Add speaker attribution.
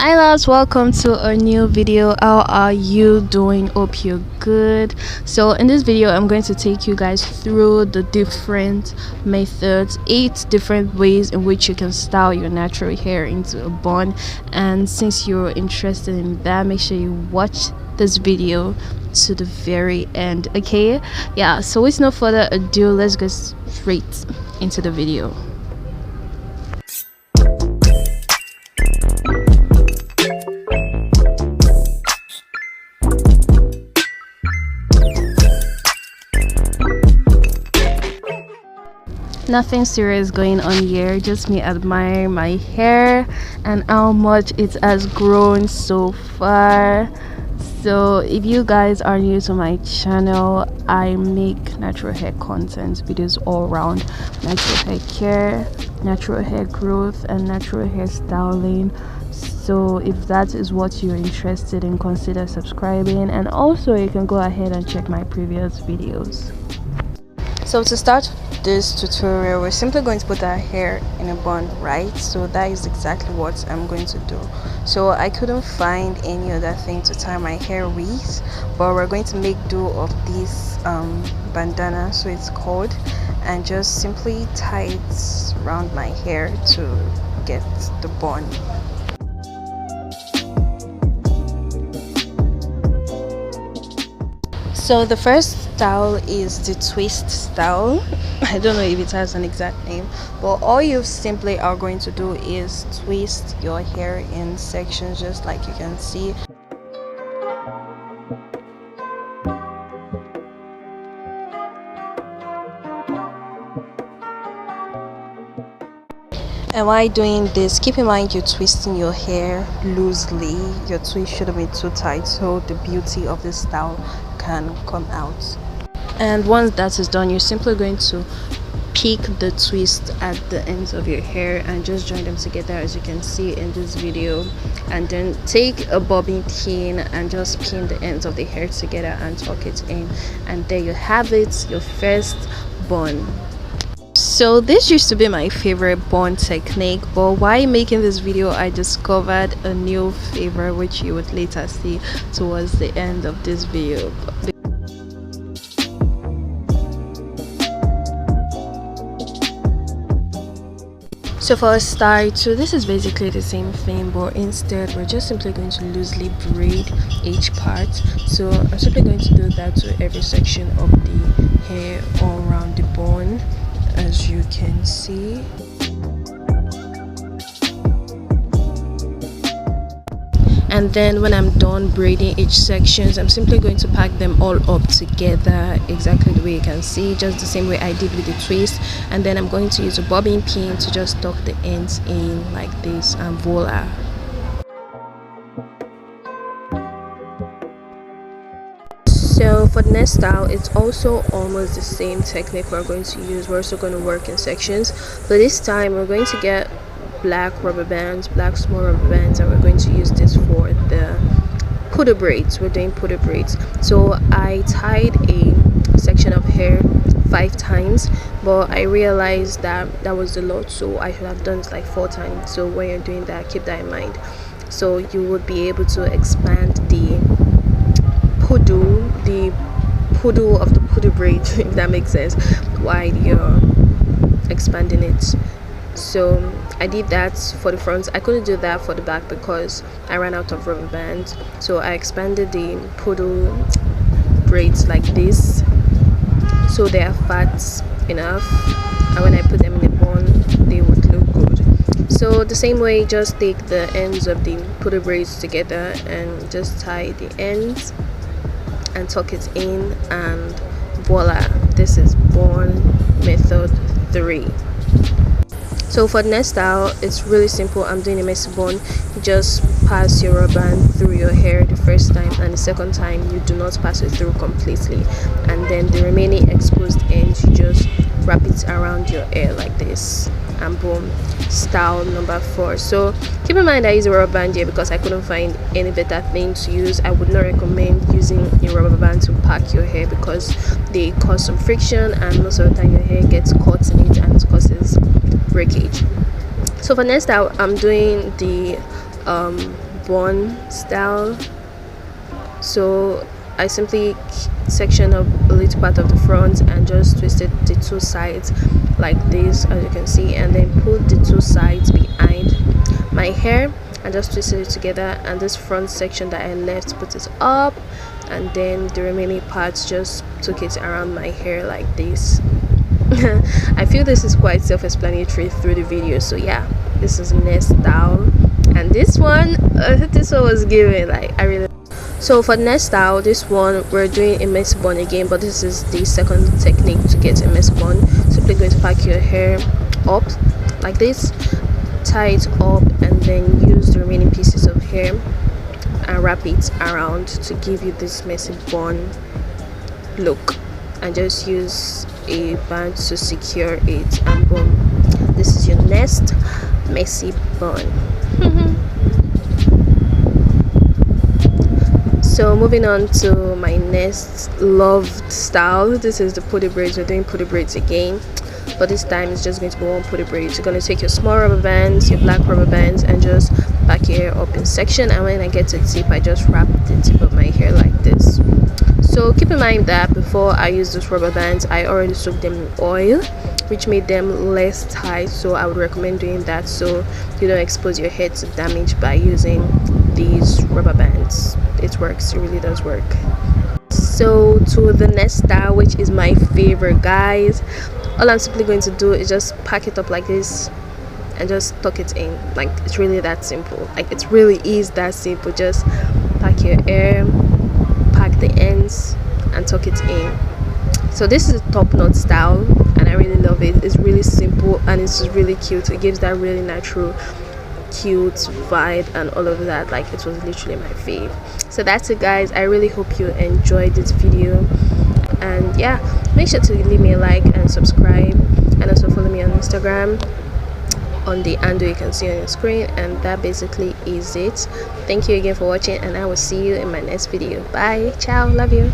Speaker 1: Hi loves, welcome to a new video. How are you doing? Hope you're good. So in this video I'm going to take you guys through the different methods, 8 different ways in which you can style your natural hair into a bun. And since you're interested in that, make sure you watch this video to the very end. Okay, yeah, so with no further ado, let's go straight into the video. Nothing serious going on here, just me admire my hair and how much it has grown so far. So if you guys are new to my channel, I make natural hair content videos all around natural hair care, natural hair growth, and natural hair styling. So if that is what you're interested in, consider subscribing, and also you can go ahead and check my previous videos. So to start this tutorial, we're simply going to put our hair in a bun, right? So that is exactly what I'm going to do. So I couldn't find any other thing to tie my hair with, but we're going to make do of this bandana, so it's called, and just simply tie it around my hair to get the bun. So the first style is the twist style. I don't know if it has an exact name, but all you simply are going to do is twist your hair in sections, just like you can see. And while doing this, keep in mind you're twisting your hair loosely. Your twist shouldn't be too tight, so the beauty of this style can come out. And once that is done, you're simply going to pick the twist at the ends of your hair and just join them together, as you can see in this video, and then take a bobbin pin and just pin the ends of the hair together and tuck it in, and there you have it, your first bun. So this used to be my favorite bun technique, but while making this video I discovered a new favorite, which you would later see towards the end of this video. So for a style too, this is basically the same thing, but instead we're just simply going to loosely braid each part. So I'm simply going to do that to every section of the hair all around the bun, as you can see. And then when I'm done braiding each sections, I'm simply going to pack them all up together exactly the way you can see, just the same way I did with the twist. And then I'm going to use a bobbin pin to just tuck the ends in like this, and voila. So for the next style, it's also almost the same technique we're going to use. We're also going to work in sections, but this time we're going to get black rubber bands, black small rubber bands, and we're going to use this for the poodle braids. We're doing poodle braids. So I tied a section of hair 5 times, but I realized that that was a lot, so I should have done it like 4 times. So when you're doing that, keep that in mind, so you would be able to expand the poodle of the poodle braid, if that makes sense, while you're expanding it. So I did that for the front. I couldn't do that for the back because I ran out of rubber bands, so I expanded the poodle braids like this, so they are fat enough, and when I put them in the bun they would look good. So the same way, just take the ends of the poodle braids together and just tie the ends and tuck it in, and voila, this is bun method 3. So for the next style, it's really simple. I'm doing a messy bun. You just pass your rubber band through your hair the first time, and the second time you do not pass it through completely, and then the remaining exposed ends you just wrap it around your hair like this, and boom, style number 4. So keep in mind I use a rubber band here because I couldn't find any better thing to use. I would not recommend using a rubber band to pack your hair because they cause some friction, and most of the time your hair gets caught in it and it causes breakage. So for next style, I'm doing the bun style. So I simply section up a little part of the front and just twisted the two sides like this, as you can see, and then put the two sides behind my hair and just twisted it together, and this front section that I left, put it up, and then the remaining parts just took it around my hair like this. I feel this is quite self-explanatory through the video. So yeah, this is next style, and this one was given, like, I really. So for the next style, this one we're doing a messy bun again, but this is the second technique to get a messy bun. Simply going to pack your hair up like this, tie it up, and then use the remaining pieces of hair and wrap it around to give you this messy bun look, and just use a band to secure it, and boom, this is your next messy bun. So moving on to my next loved style, this is the putty braids. We're doing putty braids again, but this time it's just going to be one putty braids. You're going to take your small rubber bands, your black rubber bands, and just pack your hair up in section, and when I get to the tip, I just wrap the tip of my hair like this. So keep in mind that before I use those rubber bands, I already soaked them in oil, which made them less tight, so I would recommend doing that so you don't expose your hair to damage by using these rubber bands. It works, it really does work. So to the next style, which is my favorite, guys, all I'm simply going to do is just pack it up like this and just tuck it in. Like, it's really that simple. Like, it really is that simple. Just pack your hair, pack the ends, and tuck it in. So this is a top knot style, and I really love it. It's really simple and it's just really cute. It gives that really natural cute vibe and all of that. Like, it was literally my fave. So that's it, guys. I really hope you enjoyed this video, and yeah, make sure to leave me a like and subscribe, and also follow me on Instagram on the handle you can see on your screen. And that basically is it. Thank you again for watching, and I will see you in my next video. Bye, ciao, love you.